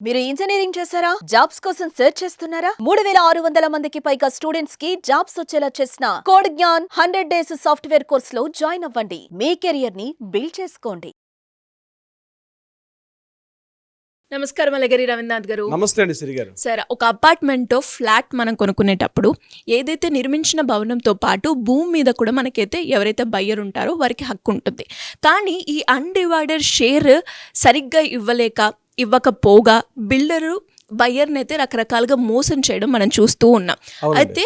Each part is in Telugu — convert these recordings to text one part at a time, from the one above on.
మీరు ఇంజనీరింగ్ చేశారా? జాబ్స్ కోసం సెర్చ్ చేస్తున్నారా? 3600 మందికి పైగా స్టూడెంట్స్ కి జాబ్స్ వచ్చేలా చేసిన code Gyan 100 days software course లో జాయిన్ అవ్వండి. మీ కెరియర్ ని బిల్డ్ చేసుకోండి. నమస్కారం అలగరి రవీంద్రనాథ్ గారు. నమస్తే అండి సిరి గారు. సార్, ఒక అపార్ట్మెంట్ ఫ్లాట్ మనం కొనుక్కునేటప్పుడు ఏదైతే నిర్మించిన భవనంతో పాటు భూమి మీద కూడా మనకైతే ఎవరైతే బయ్యర్ ఉంటారో వారికి హక్కు ఉంటుంది. కానీ ఈ అన్డివైడెడ్ షేర్ సరిగ్గా ఇవ్వకపోగా బిల్డరు బయ్యర్ని అయితే రకరకాలుగా మోసం చేయడం మనం చూస్తూ ఉన్నాం. అయితే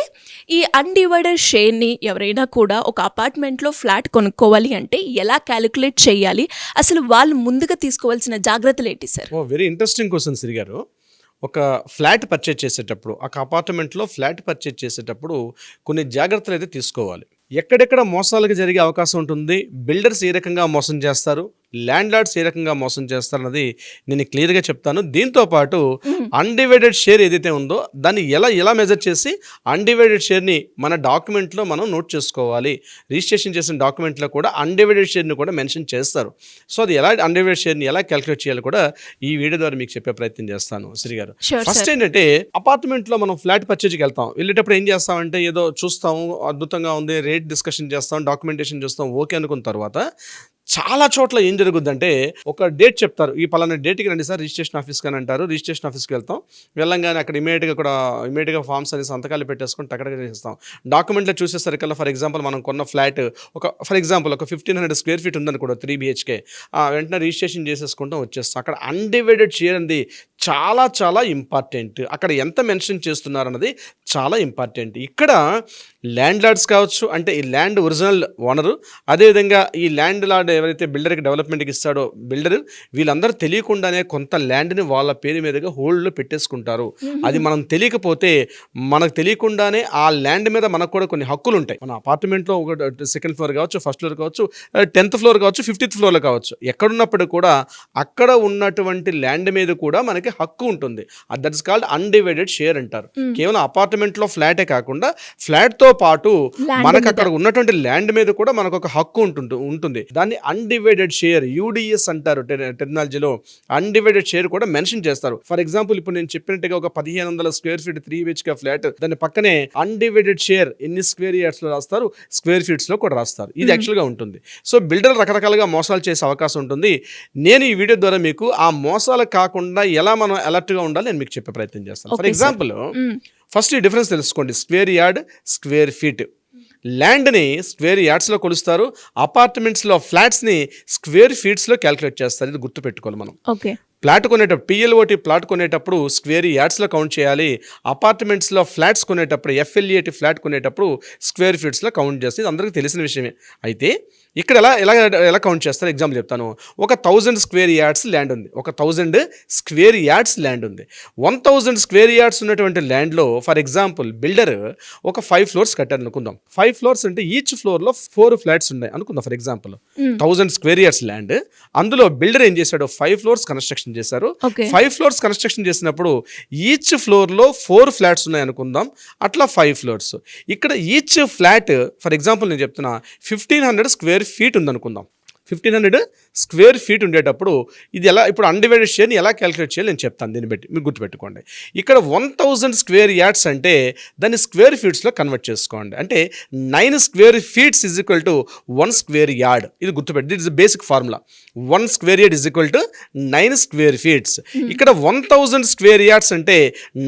ఈ అన్డివైడెడ్ షేర్ని ఎవరైనా కూడా ఒక అపార్ట్మెంట్లో ఫ్లాట్ కొనుక్కోవాలి అంటే ఎలా క్యాలిక్యులేట్ చేయాలి, అసలు వాళ్ళు ముందుగా తీసుకోవాల్సిన జాగ్రత్తలు ఏంటి సార్? వెరీ ఇంట్రెస్టింగ్ క్వశ్చన్ సిరి గారు. ఒక ఫ్లాట్ పర్చేజ్ చేసేటప్పుడు, ఒక అపార్ట్మెంట్లో ఫ్లాట్ పర్చేజ్ చేసేటప్పుడు కొన్ని జాగ్రత్తలు అయితే తీసుకోవాలి. ఎక్కడెక్కడ మోసాలకు జరిగే అవకాశం ఉంటుంది, బిల్డర్స్ ఏ రకంగా మోసం చేస్తారు, ల్యాండ్ లార్డ్స్ ఏ రకంగా మోసం చేస్తారన్నది నేను క్లియర్గా చెప్తాను. దీంతో పాటు అన్డివైడెడ్ షేర్ ఏదైతే ఉందో దాన్ని ఎలా మెజర్ చేసి అన్డివైడెడ్ షేర్ని మన డాక్యుమెంట్లో మనం నోట్ చేసుకోవాలి. రిజిస్ట్రేషన్ చేసిన డాక్యుమెంట్లో కూడా అన్డివైడెడ్ షేర్ని కూడా మెన్షన్ చేస్తారు. సో అది ఎలా అన్డివైడెడ్ షేర్ని ఎలా క్యాలిక్యులేట్ చేయాలో కూడా ఈ వీడియో ద్వారా మీకు చెప్పే ప్రయత్నం చేస్తాను శ్రీ గారు. ఫస్ట్ ఏంటంటే, అపార్ట్మెంట్లో మనం ఫ్లాట్ పర్చేజ్కి వెళ్తాం. వెళ్ళేటప్పుడు ఏం చేస్తామంటే ఏదో చూస్తాము, అద్భుతంగా ఉంది, రేట్ డిస్కషన్ చేస్తాం, డాక్యుమెంటేషన్ చూస్తాం, ఓకే అనుకున్న తర్వాత చాలా చోట్ల ఏం జరుగుద్దంటే ఒక డేట్ చెప్తారు, ఈ పలానా డేట్కి రండి సార్ రిజిస్ట్రేషన్ ఆఫీస్కి అని అంటారు. రిజిస్ట్రేషన్ ఆఫీస్కి వెళ్తాం. వెళ్ళంగానే అక్కడ ఇమీడియట్గా ఫామ్స్ అని సంతకాలు పెట్టేసుకొని టక్కడగా చేస్తాం. డాక్యుమెంట్లో చూసేసరికల్లా ఫర్ ఎగ్జాంపుల్ మనం కొన్న ఫ్లాట్ ఒక 1500 స్క్వేర్ ఫీట్ ఉందనుకో, 3 BHK, వెంటనే రిజిస్ట్రేషన్ చేసేసుకుంటాం, వచ్చేస్తాం. అక్కడ అన్డివైడెడ్ షేర్ అనేది చాలా చాలా ఇంపార్టెంట్. అక్కడ ఎంత మెన్షన్ చేస్తున్నారు అన్నది చాలా ఇంపార్టెంట్. ఇక్కడ ల్యాండ్ లార్డ్స్ కావచ్చు, అంటే ఈ ల్యాండ్ ఒరిజినల్ ఓనరు, అదేవిధంగా ఈ ల్యాండ్ లార్డ్ ఎవరైతే బిల్డర్కి డెవలప్మెంట్కి ఇస్తాడో బిల్డర్, వీళ్ళందరూ తెలియకుండానే కొంత ల్యాండ్ని వాళ్ళ పేరు మీదుగా హోల్డ్లో పెట్టేసుకుంటారు. అది మనం తెలియకపోతే మనకు తెలియకుండానే ఆ ల్యాండ్ మీద మనకు కూడా కొన్ని హక్కులు ఉంటాయి. మన అపార్ట్మెంట్లో ఒక 2nd ఫ్లోర్ కావచ్చు, 1st ఫ్లోర్ కావచ్చు, 10th ఫ్లోర్ కావచ్చు, 50th ఫ్లోర్లో కావచ్చు, ఎక్కడున్నప్పుడు కూడా అక్కడ ఉన్నటువంటి ల్యాండ్ మీద కూడా మనకి హక్కు ఉంటుంది. That is called undivided share అంటారు. కేవలం అపార్ట్మెంట్లో ఫ్లాటే కాకుండా ఫ్లాట్తో పాటు మనకు అక్కడ ఉన్నటువంటి ల్యాండ్ మీద కూడా మనకు ఒక హక్కు ఉంటుంది. దాన్ని అన్డివైడెడ్ షేర్, UDS అంటారు టెక్నాలజీలో. అన్డివైడెడ్ షేర్ కూడా మెన్షన్ చేస్తారు. ఫర్ ఎగ్జాంపుల్ ఇప్పుడు నేను చెప్పినట్టుగా ఒక 1500 స్క్వేర్ ఫీట్ 3 BHK ఫ్లాట్, దాని పక్కనే అన్డివైడెడ్ షేర్ ఎన్ని స్క్వేర్ యార్డ్స్ లో రాస్తారు, స్క్వేర్ ఫీట్స్ లో కూడా రాస్తారు. ఇది యాక్చువల్ గా ఉంటుంది. సో బిల్డర్ రకరకాలుగా మోసాలు చేసే అవకాశం ఉంటుంది. నేను ఈ వీడియో ద్వారా మీకు ఆ మోసాలు కాకుండా ఎలా మనం అలర్ట్ గా ఉండాలి నేను మీకు చెప్పే ప్రయత్నం చేస్తాను. ఫర్ ఎగ్జాంపుల్ ఫస్ట్ ఈ డిఫరెన్స్ తెలుసుకోండి. Square yard, square feet. ల్యాండ్ని స్క్వేర్ యార్డ్స్లో కొలుస్తారు, అపార్ట్మెంట్స్లో ఫ్లాట్స్ని స్క్వేర్ ఫీట్స్లో క్యాలిక్యులేట్ చేస్తారు. ఇది గుర్తుపెట్టుకోవాలి మనం. ప్లాట్ కొనేటప్పుడు PLOT ప్లాట్ కొనేటప్పుడు స్క్వేర్ యార్డ్స్లో కౌంట్ చేయాలి. అపార్ట్మెంట్స్లో ఫ్లాట్స్ కొనేటప్పుడు FLAT ఫ్లాట్ కొనేటప్పుడు స్క్వేర్ ఫీట్స్లో కౌంట్ చేస్తుంది. ఇది అందరికీ తెలిసిన విషయమే. అయితే ఇక్కడ ఎలా కౌంట్ చేస్తారు ఎగ్జాంపుల్ చెప్తాను. ఒక 1000 స్క్వేర్ యార్డ్స్ ల్యాండ్ ఉంది. ఒక 1000 స్క్వేర్ యార్డ్స్ ల్యాండ్ ఉంది. 1000 స్క్వేర్ యార్డ్స్ ఉన్నటువంటి ల్యాండ్లో ఫర్ ఎగ్జాంపుల్ బిల్డర్ ఒక 5 ఫ్లోర్స్ కట్టారు అనుకుందాం. 5 ఫ్లోర్స్ అంటే ఈచ్ ఫ్లోర్లో 4 ఫ్లాట్స్ ఉన్నాయి అనుకుందాం. For example 1000 square yards land, అందులో బిల్డర్ ఏం చేశాడు, 5 ఫ్లోర్స్ కన్స్ట్రక్షన్ చేశారు. 5 ఫ్లోర్స్ కన్స్ట్రక్షన్ చేసినప్పుడు ఈచ్ ఫ్లోర్ లో 4 ఫ్లాట్స్ ఉన్నాయి అనుకుందాం. అట్లా 5 ఫ్లోర్స్. ఇక్కడ ఈచ్ ఫ్లాట్ ఫర్ ఎగ్జాంపుల్ నేను చెప్తున్నా 1500 స్క్వేర్ ఫీట్ ఉందనుకుందాం. 1500 స్క్వేర్ ఫీట్ ఉండేటప్పుడు ఇది ఇప్పుడు అన్డివైడెడ్ షేర్ని ఎలా క్యాలిక్యులేట్ చేయాలి నేను చెప్తాను. దీన్ని బట్టి మీరు గుర్తుపెట్టుకోండి. ఇక్కడ 1000 స్క్వేర్ యార్డ్స్ అంటే దాన్ని స్క్వేర్ ఫీట్స్లో కన్వర్ట్ చేసుకోండి. అంటే 9 square feets is equal to 1 square yard. ఇది గుర్తుపెట్టి, this is basic formula. 1 square yard is equal to 9 square feets. ఇక్కడ 1000 స్క్వేర్ యార్డ్స్ అంటే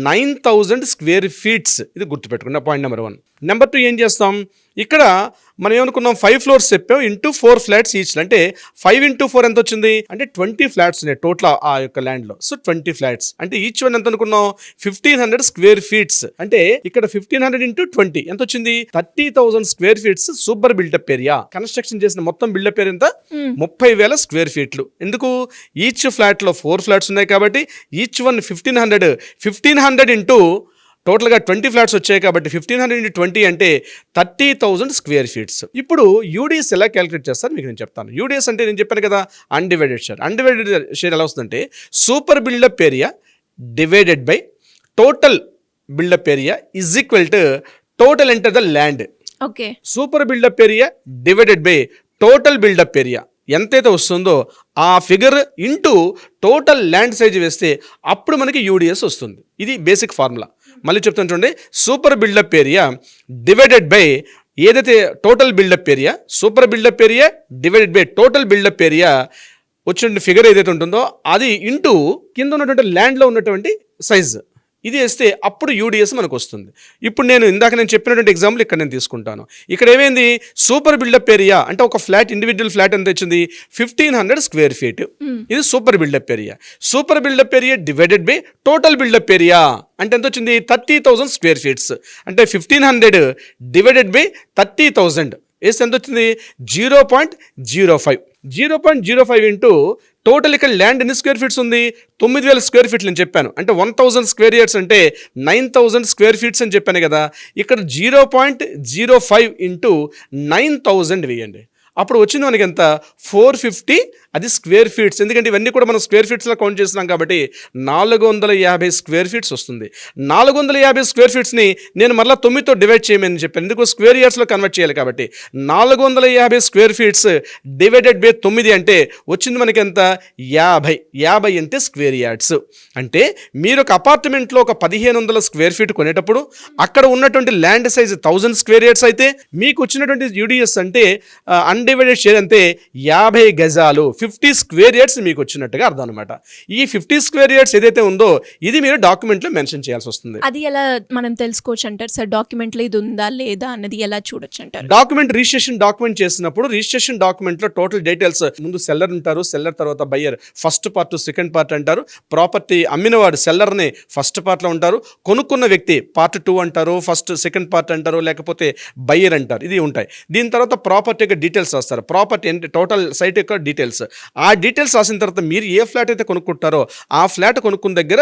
9000 స్క్వేర్ ఫీట్స్. ఇది గుర్తుపెట్టుకున్న పాయింట్ నెంబర్ 1. నెంబర్ 2 ఏం చేస్తాం, ఇక్కడ మనం ఏమనుకున్నాం 5 ఫ్లోర్స్ చెప్పాం, ఇంటూ 4 ఫ్లాట్స్ ఈచ్. అంటే 5 into 4 ఎంత వచ్చింది అంటే 20 ఫ్లాట్స్ ఉన్నాయి టోటల్ ఆ యొక్క ల్యాండ్లో. సో 20 ఫ్లాట్స్ అంటే ఈచ్ వన్ ఎంత అనుకున్నాం 1500 స్క్వేర్ ఫీట్స్. అంటే ఇక్కడ 1500 into 20 ఎంత వచ్చింది 30,000 square feets super buildup area. Construction చేసిన మొత్తం బిల్డప్ ఏరియా ఎంత 30,000 స్క్వేర్ ఫీట్లు. ఎందుకు, ఈచ్ ఫ్లాట్లో 4 ఫ్లాట్స్ ఉన్నాయి కాబట్టి ఈచ్ వన్ 1500 ఇంటూ టోటల్గా 20 ఫ్లాట్స్ వచ్చాయి కాబట్టి 1500 into 20 అంటే 30,000 స్క్వేర్ ఫీట్స్. ఇప్పుడు UDS ఎలా క్యాలిక్యులేట్ చేస్తారు మీకు నేను చెప్తాను. UDS అంటే నేను చెప్పాను కదా అన్డివైడెడ్ షేర్. అన్డివైడెడ్ షేర్ ఎలా వస్తుందంటే super buildup area divided by total buildup area is equal to total enter the land. Super buildup area divided by total buildup area ఎంతైతే వస్తుందో ఆ figure into total land size వేస్తే అప్పుడు మనకి యూడిఎస్ వస్తుంది. ఇది బేసిక్ ఫార్ములా. మళ్ళీ చెప్తాను చూడండి, super buildup area divided by ఏదైతే total buildup area, super buildup area divided by total buildup area వచ్చిన ఫిగర్ ఏదైతే ఉంటుందో అది ఇంటూ కింద ఉన్నటువంటి ల్యాండ్లో ఉన్నటువంటి సైజ్, ఇది వేస్తే అప్పుడు యూడిఎస్ మనకు వస్తుంది. ఇప్పుడు నేను చెప్పినటువంటి ఎగ్జాంపుల్ ఇక్కడ నేను తీసుకుంటాను. ఇక్కడ ఏమైంది, సూపర్ బిల్డప్ ఏరియా అంటే ఒక ఫ్లాట్, ఇండివిజువల్ ఫ్లాట్ ఎంత వచ్చింది, 1500 స్క్వేర్ ఫీట్. ఇది super buildup area. Super buildup area divided by total buildup area అంటే ఎంత వచ్చింది, 30,000 స్క్వేర్ ఫీట్స్. అంటే 1500 డివైడెడ్ బై 30,000 వేస్తే ఎంత వచ్చింది, 0.05. 0.05 ఇంటూ టోటల్ ఇక్కడ ల్యాండ్ ఎన్ని స్క్వేర్ ఫీట్స్ ఉంది, 9,000 స్క్వేర్ ఫీట్లు అని చెప్పాను. అంటే 1000 స్క్వేర్ ఇయర్స్ అంటే 9,000 స్క్వేర్ ఫీట్స్ అని చెప్పాను కదా. ఇక్కడ 0.05 ఇంటూ 9,000 వేయండి. అప్పుడు వచ్చింది మనకి ఎంత, 450, అది స్క్వేర్ ఫీట్స్. ఎందుకంటే ఇవన్నీ కూడా మనం స్క్వేర్ ఫీట్స్లో కౌంట్ చేస్తున్నాం కాబట్టి 450 స్క్వేర్ ఫీట్స్ వస్తుంది. 450 స్క్వేర్ ఫీట్స్ని నేను మళ్ళీ 9తో డివైడ్ చేయమని చెప్పాను, ఎందుకు స్క్వేర్ ఇయర్స్లో కన్వర్ట్ చేయాలి కాబట్టి. 450 స్క్వేర్ ఫీట్స్ డివైడెడ్ బై 9 అంటే వచ్చింది మనకి ఎంత, 50 అంటే స్క్వేర్ యార్డ్స్. అంటే మీరు ఒక అపార్ట్మెంట్లో ఒక 1500 స్క్వేర్ ఫీట్ కొనేటప్పుడు అక్కడ ఉన్నటువంటి ల్యాండ్ సైజ్ 1000 స్క్వేర్ యార్డ్స్ అయితే మీకు వచ్చినటువంటి యూడిఎస్ అంటే అన్డివైడెడ్ షేర్ అంటే 50 గజాలు, 50 స్క్వేర్ యార్డ్స్ మీకు వచ్చినట్టుగా అర్థం అనమాట. ఈ 50 స్క్వేర్ యార్డ్స్ ఏదైతే ఉందో ఇది మీరు డాక్యుమెంట్లో మెన్షన్ చేయాల్సి వస్తుంది. అది ఎలా మనం తెలుసుకోవచ్చు అంటారు సార్, డాక్యుమెంట్లో ఇది ఉందా లేదా అన్నది ఎలా చూడొచ్చు అంటారు? డాక్యుమెంట్ రిజిస్ట్రేషన్ డాక్యుమెంట్ చేసినప్పుడు రిజిస్ట్రేషన్ డాక్యుమెంట్లో టోటల్ డీటెయిల్స్, ముందు సెల్లర్ ఉంటారు, సెల్లర్ తర్వాత buyer, first part second part అంటారు. ప్రాపర్టీ అమ్మినవాడు సెల్లర్ని ఫస్ట్ పార్ట్లో ఉంటారు, కొనుక్కున్న వ్యక్తి పార్ట్ 2 అంటారు, ఫస్ట్ సెకండ్ పార్ట్ అంటారు, లేకపోతే బయ్యర్ అంటారు. ఇది ఉంటాయి. దీని తర్వాత ప్రాపర్టీ యొక్క డీటెయిల్స్ రాస్తారు, ప్రాపర్టీ అంటే టోటల్ సైట్ యొక్క డీటెయిల్స్. ఆ డీటెయిల్స్ రాసిన తర్వాత మీరు ఏ ఫ్లాట్ అయితే కొనుక్కుంటారో ఆ ఫ్లాట్ కొనుక్కున్న దగ్గర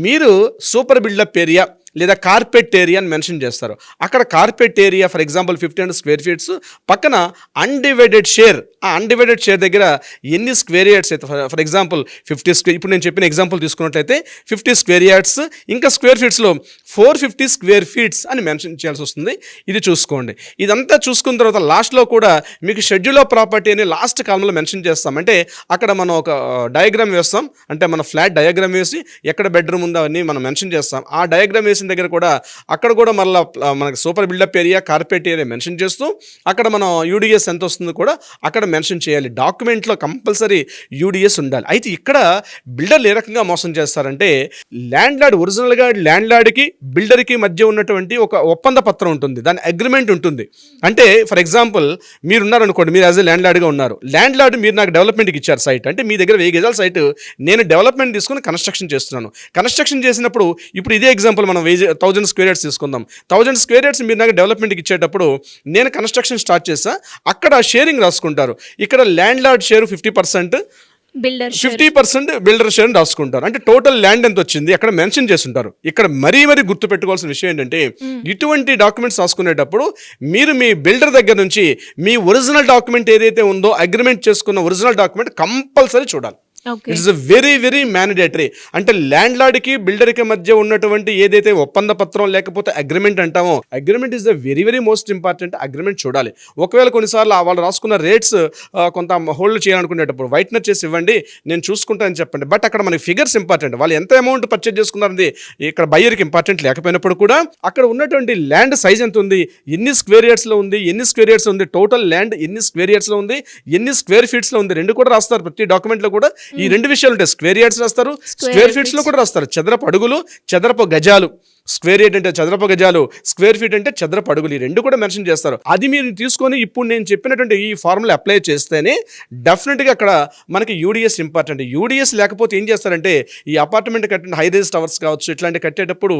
మీరు సూపర్ బిల్డప్ ఏరియా లేదా కార్పెట్ ఏరియా అని మెన్షన్ చేస్తారు. అక్కడ carpet area for example 1500 square feets, పక్కన అన్డివైడెడ్ షేర్, ఆ అన్డివైడెడ్ షేర్ దగ్గర ఎన్ని స్క్వేర్ యార్డ్స్ అయితే ఫర్ ఎగ్జాంపుల్ 50 స్క్వేర్, ఇప్పుడు నేను చెప్పిన ఎగ్జాంపుల్ తీసుకున్నట్లయితే 50 స్క్వేర్ యార్డ్స్, ఇంకా స్క్వేర్ ఫీట్స్లో 450 స్క్వేర్ ఫీట్స్ అని మెన్షన్ చేయాల్సి వస్తుంది. ఇది చూసుకోండి. ఇదంతా చూసుకున్న తర్వాత లాస్ట్లో కూడా మీకు షెడ్యూల్ ఆఫ్ ప్రాపర్టీ అని లాస్ట్ కాలంలో మెన్షన్ చేస్తాం. అంటే అక్కడ మనం ఒక డయాగ్రామ్ వేస్తాం, అంటే మన ఫ్లాట్ డయాగ్రామ్ వేసి ఎక్కడ బెడ్రూమ్ ఉందో అవన్నీ మనం మెన్షన్ చేస్తాం. ఆ డయాగ్రామ్ వేసిన దగ్గర కూడా అక్కడ కూడా మళ్ళీ మనకి super buildup area, carpet area mention చేస్తూ అక్కడ మనం యూడిఎస్ ఎంత వస్తుందో కూడా అక్కడ మెన్షన్ చేయాలి. డాక్యుమెంట్లో కంపల్సరీ యూడిఎస్ ఉండాలి. అయితే ఇక్కడ బిల్డర్లు ఏ రకంగా మోసం చేస్తారంటే, ల్యాండ్ లార్డ్ ఒరిజినల్గా ల్యాండ్ లార్డ్కి బిల్డర్కి మధ్య ఉన్నటువంటి ఒక ఒప్పంద పత్రం ఉంటుంది, దాని అగ్రిమెంట్ ఉంటుంది. అంటే ఫర్ ఎగ్జాంపుల్ మీరు ఉన్నారనుకోండి, మీరు యాజ్ ఎ ల్యాండ్ లార్డ్గా ఉన్నారు, ల్యాండ్ లార్డ్ మీరు నాకు డెవలప్మెంట్కి ఇచ్చారు సైట్, అంటే మీ దగ్గర 1000 గజాల సైట్ నేను డెవలప్మెంట్ తీసుకుని కన్స్ట్రక్షన్ చేస్తున్నాను. కన్స్ట్రక్షన్ చేసినప్పుడు ఇప్పుడు ఇదే ఎగ్జాంపుల్ మనం 1000 స్క్వేర్ యార్డ్స్ తీసుకుందాం. 1000 స్క్వేర్ యార్డ్స్ మీరు నాకు డెవలప్మెంట్కి ఇచ్చేటప్పుడు నేను కన్స్ట్రక్షన్ స్టార్ట్ చేస్తా, అక్కడ షేరింగ్ రాసుకుంటారు. ఇక్కడ land lord share 50%, 50% builder share రాసుకుంటారు. అంటే టోటల్ ల్యాండ్ ఎంత వచ్చింది అక్కడ మెన్షన్ చేస్తుంటారు. ఇక్కడ మరీ గుర్తు పెట్టుకోవాల్సిన విషయం ఏంటంటే, ఇటువంటి డాక్యుమెంట్స్ రాసుకునేటప్పుడు మీరు మీ బిల్డర్ దగ్గర నుంచి మీ ఒరిజినల్ డాక్యుమెంట్ ఏదైతే ఉందో అగ్రిమెంట్ చేసుకున్న ఒరిజినల్ డాక్యుమెంట్ కంపల్సరీ చూడాలి. It's very mandatory. అంటే ల్యాండ్ లార్డ్కి బిల్డర్కి మధ్య ఉన్నటువంటి ఏదైతే ఒప్పంద పత్రం లేకపోతే అగ్రిమెంట్ అంటామో, agreement is the very most important. Agreement చూడాలి. ఒకవేళ కొన్నిసార్లు వాళ్ళు రాసుకున్న రేట్స్ కొంత హోల్డ్ చేయాలనుకునేటప్పుడు వైట్నర్ చేసి ఇవ్వండి, నేను చూసుకుంటానని చెప్పండి. బట్ అక్కడ మనకి ఫిగర్స్ ఇంపార్టెంట్. వాళ్ళు ఎంత అమౌంట్ పర్చేజ్ చేసుకున్నారని ఇక్కడ బయ్యర్కి ఇంపార్టెంట్ లేకపోయినప్పుడు కూడా అక్కడ ఉన్నటువంటి ల్యాండ్ సైజ్ ఎంత ఉంది, ఎన్ని స్క్వేర్ యార్డ్స్లో ఉంది, ఎన్ని స్క్వేర్ యార్డ్స్ ఉంది, టోటల్ ల్యాండ్ ఎన్ని స్క్వేర్ యార్డ్స్లో ఉంది, ఎన్ని స్క్వేర్ ఫీట్స్లో ఉంది, రెండు కూడా రాస్తారు. ప్రతి డాక్యుమెంట్లో కూడా ఈ రెండు విషయాలు ఉంటాయి. స్క్వేర్ యార్డ్స్ రాస్తారు, స్క్వేర్ ఫీట్స్ లో కూడా రాస్తారు. చదరపు అడుగులు, చదరపు గజాలు. స్క్వేర్ యార్డ్ అంటే చదరపు గజాలు, స్క్వేర్ ఫీట్ అంటే చదరపు అడుగులు, ఈ రెండు కూడా మెన్షన్ చేస్తారు. అది మీరు తీసుకొని ఇప్పుడు నేను చెప్పినటువంటి ఈ ఫార్ములా అప్లై చేస్తేనే డెఫినెట్గా అక్కడ మనకి యూడిఎస్ ఇంపార్టెంట్. యూడిఎస్ లేకపోతే ఏం చేస్తారంటే, ఈ అపార్ట్మెంట్ కట్టిన హై రేజ్ టవర్స్ కావచ్చు ఇట్లాంటి కట్టేటప్పుడు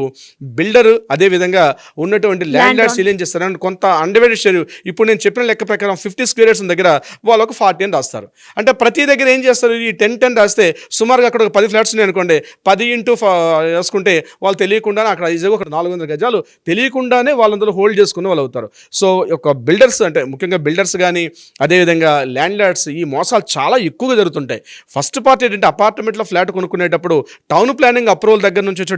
బిల్డర్ అదే విధంగా ఉన్నటువంటి ల్యాండ్ లార్డ్స్ ఏం చేస్తారు, కొంత అన్డివైడెడ్ షేర్, ఇప్పుడు నేను చెప్పిన లెక్క ప్రకారం 50 స్క్వేర్ యార్డ్స్ దగ్గర వాళ్ళు ఒక 40 అని రాస్తారు. అంటే ప్రతి దగ్గర ఏం చేస్తారు, ఈ 10 రాస్తే సుమారుగా అక్కడ ఒక 10 ఫ్లాట్స్ ఉన్నాయి అనుకోండి, 10 ఇంటూ వేసుకుంటే వాళ్ళు తెలియకుండా అక్కడ ఈజీగా ఒక 400 గజాలు తెలియకుండానే వాళ్ళందరూ హోల్డ్ చేసుకునే వాళ్ళు అవుతారు. సో ఒక బిల్డర్స్ అంటే ముఖ్యంగా బిల్డర్స్ కానీ అదేవిధంగా ల్యాండ్ లార్డ్స్ ఈ మోసాలు చాలా ఎక్కువగా జరుగుతుంటాయి. ఫస్ట్ పార్ట్ ఏంటంటే అపార్ట్మెంట్లో ఫ్లాట్ కొనుక్కునేటప్పుడు టౌన్ ప్లానింగ్ అప్రూవల్ దగ్గర నుంచి వచ్చే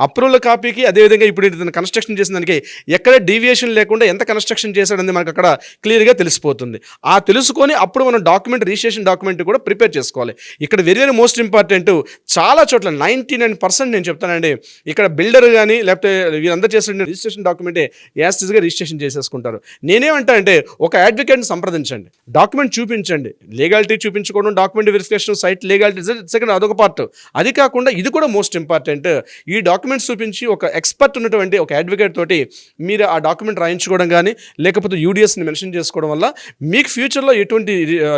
అప్రూవల్ కాపీకి అదేవిధంగా ఇప్పుడు ఇతను కన్స్ట్రక్షన్ చేసిన దానికి ఎక్కడ డీవియేషన్ లేకుండా ఎంత కన్స్ట్రక్షన్ చేశాడని మనకు అక్కడ క్లియర్గా తెలిసిపోతుంది. ఆ తెలుసుకొని అప్పుడు మనం రిజిస్ట్రేషన్ డాక్యుమెంట్ కూడా ప్రిపేర్ చేసుకోవాలి. ఇక్కడ వెరీ వెరీ మోస్ట్ ఇంపార్టెంట్, చాలా చోట్ల 99% నేను చెప్తానండి, ఇక్కడ బిల్డర్ కానీ లేకపోతే వీరందరూ చేసిన రిజిస్ట్రేషన్ డాక్యుమెంటే యాస్టిస్గా రిజిస్ట్రేషన్ చేసేసుకుంటారు. నేనేమంటా అంటే ఒక అడ్వకేట్ని సంప్రదించండి, డాక్యుమెంట్ చూపించండి, లీగాలిటీ చూపించుకోవడం, document verification, site legality second అదొక పార్ట్. అది కాకుండా ఇది కూడా మోస్ట్ ఇంపార్టెంట్, ఈ డాక్యుమెంట్స్ చూపించి ఒక ఎక్స్పర్ట్ ఉన్నటువంటి ఒక అడ్వకేట్ తోటి మీరు ఆ డాక్యుమెంట్ రాయించుకోవడం కానీ లేకపోతే యూడిఎస్ని మెన్షన్ చేసుకోవడం వల్ల మీకు ఫ్యూచర్లో ఎటువంటి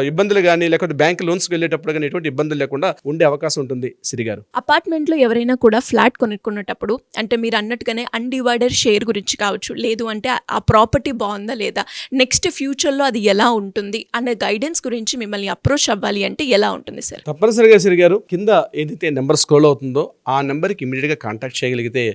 ఇబ్బందులు కానీ లేకపోతే బ్యాంక్ లోన్స్కి వెళ్ళేటప్పుడు కానీ ఎటువంటి ఇబ్బందులు లేకుండా ఉండే అవకాశం ఉంటుంది. సిరి గారు, అపార్ట్మెంట్లో ఎవరైనా కూడా ఫ్లాట్ కొనుక్కునేటప్పుడు అంటే మీరు అన్నట్టుగానే అన్డివైడెడ్ షేర్ గురించి కావచ్చు, లేదు అంటే ఆ ప్రాపర్టీ బాగుందా లేదా, నెక్స్ట్ ఫ్యూచర్లో అది ఎలా ఉంటుంది అనే గైడెన్స్ గురించి మిమ్మల్ని అప్రోచ్ అవ్వాలి అంటే ఎలా ఉంటుంది సార్? తప్పనిసరిగా సిరి గారు, కింద ఏదైతే నెంబర్ స్క్రోల్ అవుతుందో ఆ నెంబర్కి ఇమీడియట్గా కాంటాక్ట్ చేయగలిగితే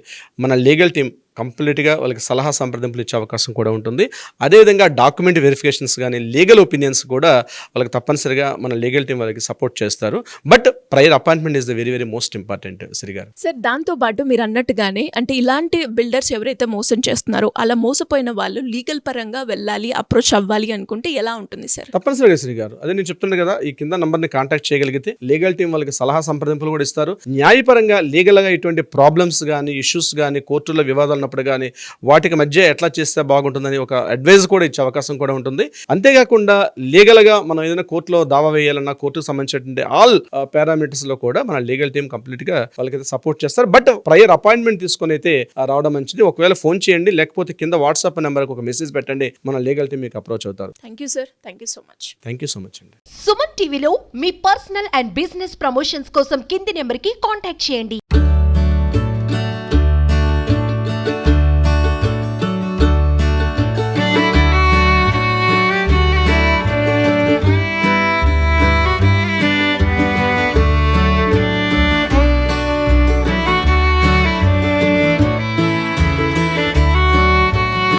మన లీగల్ టీం కంప్లీట్గా వాళ్ళకి సలహా సంప్రదింపులు ఇచ్చే అవకాశం కూడా ఉంటుంది. అదేవిధంగా డాక్యుమెంట్ వెరిఫికేషన్స్ కానీ లీగల్ ఒపీనియన్స్ కూడా వాళ్ళకి తప్పనిసరిగా మన లీగల్ టీం వాళ్ళకి సపోర్ట్ చేస్తారు. But prior appointment is the very very most important. Siri గారు సార్, దాంతోపాటు మీరు అన్నట్టుగానే అంటే ఇలాంటి బిల్డర్స్ ఎవరైతే మోసం చేస్తున్నారో అలా మోసపోయిన వాళ్ళు లీగల్ పరంగా వెళ్ళాలి, అప్రోచ్ అవ్వాలి అనుకుంటే ఎలా ఉంటుంది సార్? తప్పనిసరిగా సిరి గారు, అదే నేను చెప్తున్నాను కదా, ఈ కింద నంబర్ని కాంటాక్ట్ చేయగలిగితే లీగల్ టీం వాళ్ళకి సలహా సంప్రదింపులు కూడా ఇస్తారు. న్యాయపరంగా లీగల్గా ఇటువంటి ప్రాబ్లమ్స్ కానీ ఇష్యూస్ కానీ కోర్టులో వివాదాలు కానీ వాటికి మధ్య ఎట్లా చేస్తే బాగుంటుందని ఒక అడ్వైజ్ కూడా ఇచ్చే అవకాశం కూడా ఉంటుంది. అంతేకాకుండా లీగల్గా మనం ఏదైనా కోర్టులో దావా వేయాలన్నా కోర్టుకు సంబంధించినటువంటి ఆల్ పారామీటర్స్ లో కూడా మన లీగల్ టీం కంప్లీట్ గా వాళ్ళకైతే సపోర్ట్ చేస్తారు. బట్ ప్రయర్ అపాయింట్మెంట్ తీసుకొని అయితే రావడం మంచిది. ఒకవేళ ఫోన్ చేయండి, లేకపోతే కింద వాట్సాప్ నెంబర్కి ఒక మెసేజ్ పెట్టండి, మన లీగల్ టీం మీకు అప్రోచ్ అవుతారు. Thank you sir, thank you so much. Thank you so much అండి. సుమన్ టీవీలో మీ పర్సనల్ అండ్ బిజినెస్ ప్రమోషన్స్ కోసం కింది నెంబర్కి కాంటాక్ట్ చేయండి.